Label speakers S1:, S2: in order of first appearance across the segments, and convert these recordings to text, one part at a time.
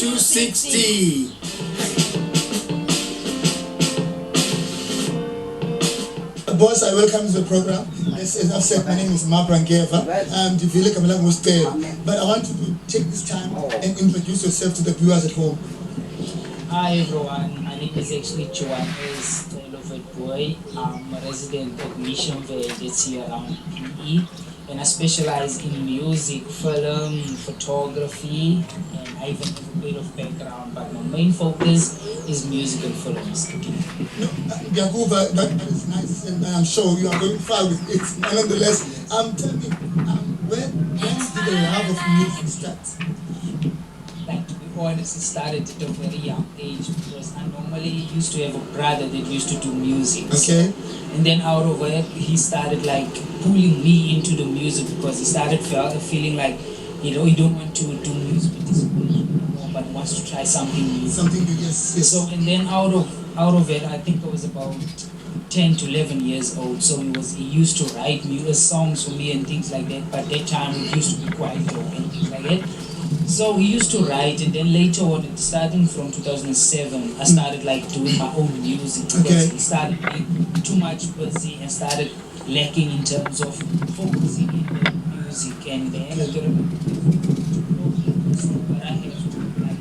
S1: 260. Boss, I welcome to the program. As I've said, my name is Mabrangeva. But I want to take this time and introduce yourself to the viewers at home.
S2: Hi everyone, my name is actually Joan Boy. I'm a resident of Missionville that's here around PE, and I specialize in music, film, photography, and I even have a bit of background, but my main focus is music and films.
S1: Yakuba, that is nice, and I'm sure you are going far with it. Nonetheless, tell me, when did the love of music start?
S2: Like, to be honest, it started at a very young age because I normally used to have a brother that used to do music.
S1: Okay.
S2: And then out of it, he started like pulling me into the music because he started feeling like, you know, he don't want to do music with his own anymore, but wants to try something new.
S1: Something new, yes.
S2: So, and then out of it, I think I was about 10 to 11 years old. So he used to write songs for me and things like that. But that time it used to be quite low and things like that. So he used to write, and then later on, starting from 2007, I started like doing my own music because he started being too much busy and started lacking in terms of focusing in the music, and then I got but I have to like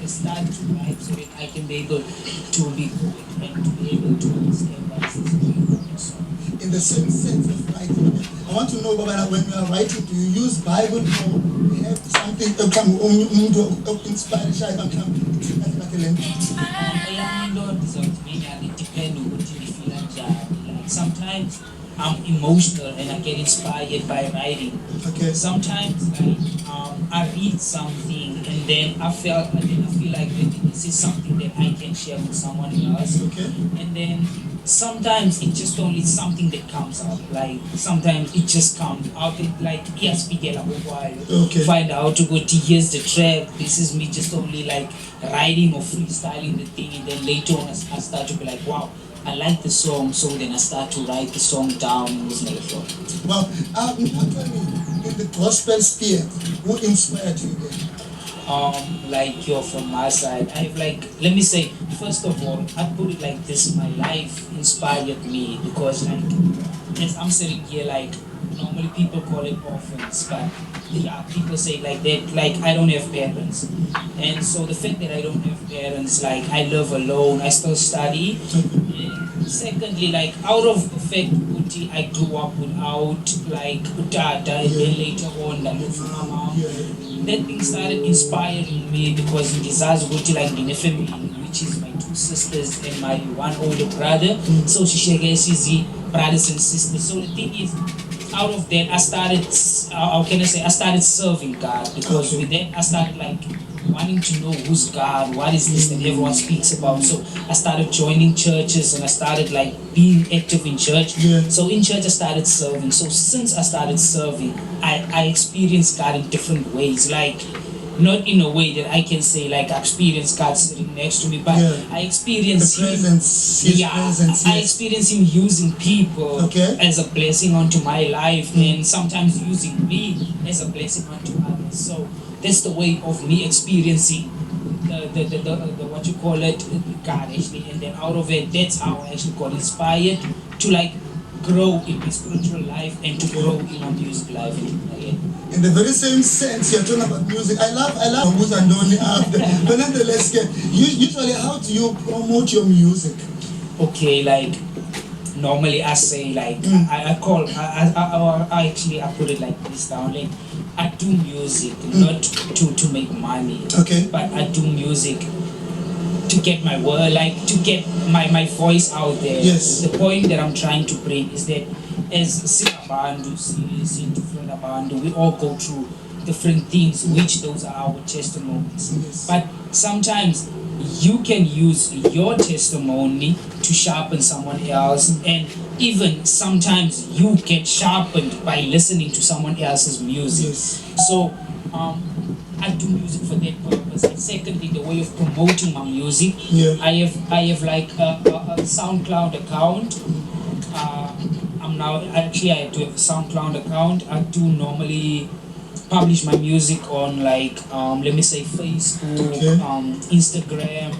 S2: start to write so that I can be able to be good and to be able to understand what is going on. So,
S1: in the same sense of writing, I want to know, Baba, when you are writing, do you use Bible or you have something to inspire?
S2: it depends on what you feel like. Sometimes I'm emotional and I get inspired by writing.
S1: Okay.
S2: Sometimes I read something and then I feel like this is something that I can share with someone else.
S1: Okay.
S2: And then sometimes it just only something that comes out. Like sometimes it just comes out like find out to go to here's the track. This is me just only like writing or freestyling the thing, and then later on I start to be like, wow, I like the song, so then I start to write the song down and was like,
S1: well, in the gospel sphere, who inspired you then?
S2: Like you're from my side, I have like, let me say, first of all, I put it like this, my life inspired me because like, as I'm sitting here, like, normally people call it orphans, but yeah, people say like that, like I don't have parents. And so the fact that I don't have parents, like I live alone, I still study. And secondly, like out of the fact I grew up without like dada, and then later on I moved to my mom. That thing started inspiring me because in Giza's like in a family, which is my two sisters and my one older brother. So she's brothers and sisters. So the thing is, out of that, I started, how can I say, I started serving God because with that, I started like wanting to know who's God, what is this that everyone speaks about. So I started joining churches and I started like being active in church. So in church, I started serving. So since I started serving, I experienced God in different ways, like not in a way that I can say like I experienced God sitting next to me, but I experienced I experienced Him using people as a blessing onto my life, and sometimes using me as a blessing onto others. So that's the way of me experiencing the what you call it, God actually, and then out of it, that's how I actually got inspired to like grow in my spiritual life and to grow in my music life.
S1: In the very same sense, you're talking about music. I love who's and only after. But nonetheless, usually, how do you promote your music?
S2: Okay, like normally I say like I actually put it like this down. Like I do music not to make money.
S1: Okay.
S2: But I do music to get my word, like to get my voice out there.
S1: Yes.
S2: The point that I'm trying to bring is that as Sinabandu, we all go through different things, which those are our testimonies.
S1: Yes.
S2: But sometimes you can use your testimony to sharpen someone else, and even sometimes you get sharpened by listening to someone else's music.
S1: Yes.
S2: So I do music for that purpose. And secondly, the way of promoting my music, I have like a SoundCloud account. I do have a SoundCloud account. I do normally publish my music on like let me say Facebook,
S1: Okay.
S2: Instagram,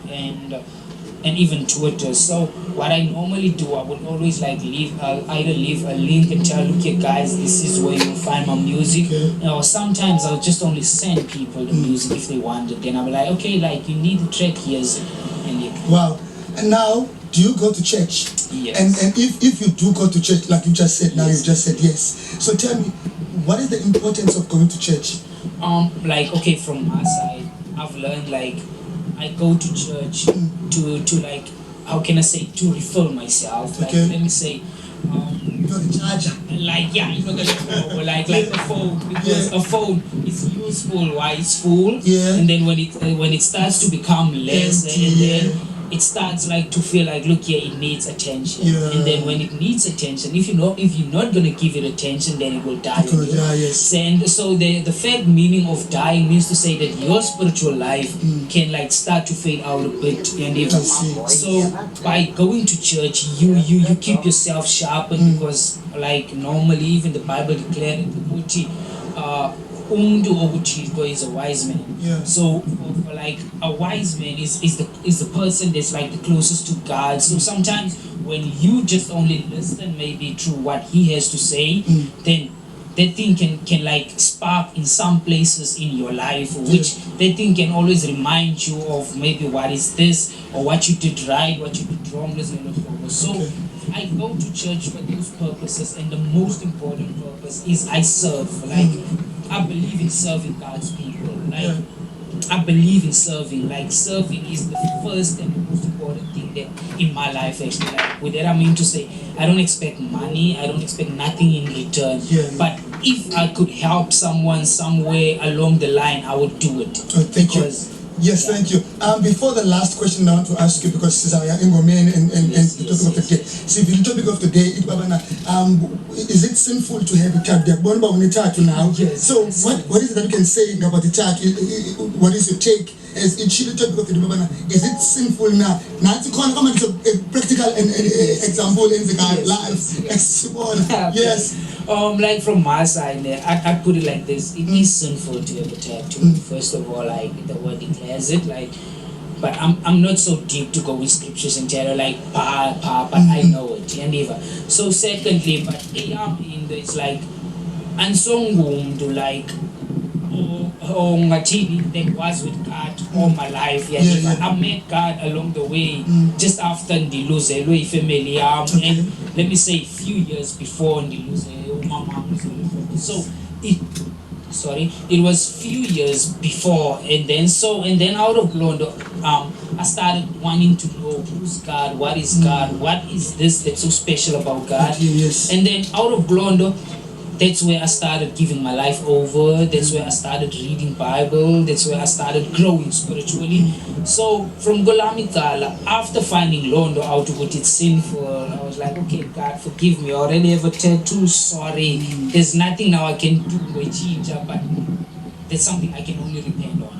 S2: and even Twitter. So what I normally do, I would always like either leave a link and tell, look here guys, this is where you'll find my music.
S1: Okay.
S2: Or sometimes I'll just only send people the music if they want it. Then I'll be like, okay, like you need the track, here's it. And yeah.
S1: Wow. And now, do you go to church?
S2: Yes.
S1: And if you do go to church, like you just said, now
S2: Yes.
S1: you just said yes. So tell me, what is the importance of going to church?
S2: Like okay, from my side, I've learned like I go to church to like, how can I say, to refill myself. Like
S1: Okay.
S2: let me say,
S1: You know, the charger.
S2: like yeah, you know the like the phone, because
S1: Yeah.
S2: a phone is useful while it's full,
S1: Yeah.
S2: and then when it starts to become less,
S1: Empty,
S2: and then
S1: yeah.
S2: it starts like to feel like, look here, it needs attention.
S1: Yeah.
S2: And then when it needs attention, if you're not gonna give it attention, then it will die.
S1: It will
S2: on you.
S1: die, yes.
S2: And so the fact meaning of dying means to say that your spiritual life can like start to fade out a bit. And if
S1: I see.
S2: so by going to church, you keep yourself sharpened, because like normally even the Bible declared it, umuntu okuthixo is a wise man.
S1: Yeah.
S2: So for like a wise man is the person that's like the closest to God. So sometimes when you just only listen maybe to what he has to say, then that thing can like spark in some places in your life, which that thing can always remind you of maybe what is this, or what you did right, what you did wrong. So
S1: Okay.
S2: I go to church for those purposes, and the most important purpose is I serve. Like I believe in serving God's people. Like
S1: Yeah.
S2: I believe in serving. Like serving is the first and most important thing that in my life actually. Like with that I mean to say, I don't expect money. I don't expect nothing in return.
S1: Yeah.
S2: But if I could help someone somewhere along the line, I would do it.
S1: Oh, thank you.
S2: Because-
S1: Yes,
S2: yeah.
S1: thank you. Before the last question I want to ask you, because this is our Ingomane and
S2: Yes,
S1: the
S2: yes,
S1: topic of the day. See, the topic of the day, is it sinful to have a tattoo? Now.
S2: Yes,
S1: So
S2: yes.
S1: what is it that you can say about the tattoo? What is your take? As it should the topic of the day, is it sinful now? Now it's a practical example in the
S2: Yes,
S1: life.
S2: yes.
S1: Yes.
S2: Like from my side, I put it like this: it is sinful to have a tattoo. First of all, like the word declares it, like. But I'm not so deep to go with scriptures and tell her like but I know it and even. So secondly, but it's like ansongum like that was with God all my life.
S1: Yeah.
S2: I met God along the way just after Ndiluzelwe family. And let me say a few years before Ndiluzelwe mama. So it was few years before, and then out of Londo, I started wanting to know who's God, what is God, what is this that's so special about God.
S1: Yes.
S2: And then out of Londo, that's where I started giving my life over. That's where I started reading Bible. That's where I started growing spiritually. So from Golamikala, after finding Londo out of what it's sinful, I was like, okay, God, forgive me. I already have a tattoo. Sorry. There's nothing now I can do with Chicha, but there's something I can only repent on.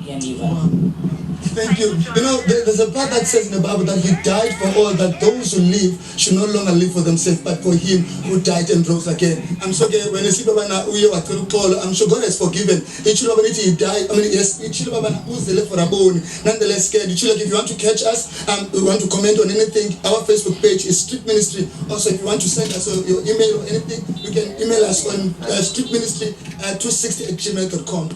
S1: Thank you. You know, there's a part that says in the Bible that He died for all, that those who live should no longer live for themselves, but for Him who died and rose again. I'm sure when you see I'm sure God has forgiven. He died. I mean, yes, who's the left for a bone. Nonetheless, if you want to catch us, we want to comment on anything, our Facebook page is Street Ministry. Also, if you want to send us your email or anything, you can email us on streetministry@260@gmail.com.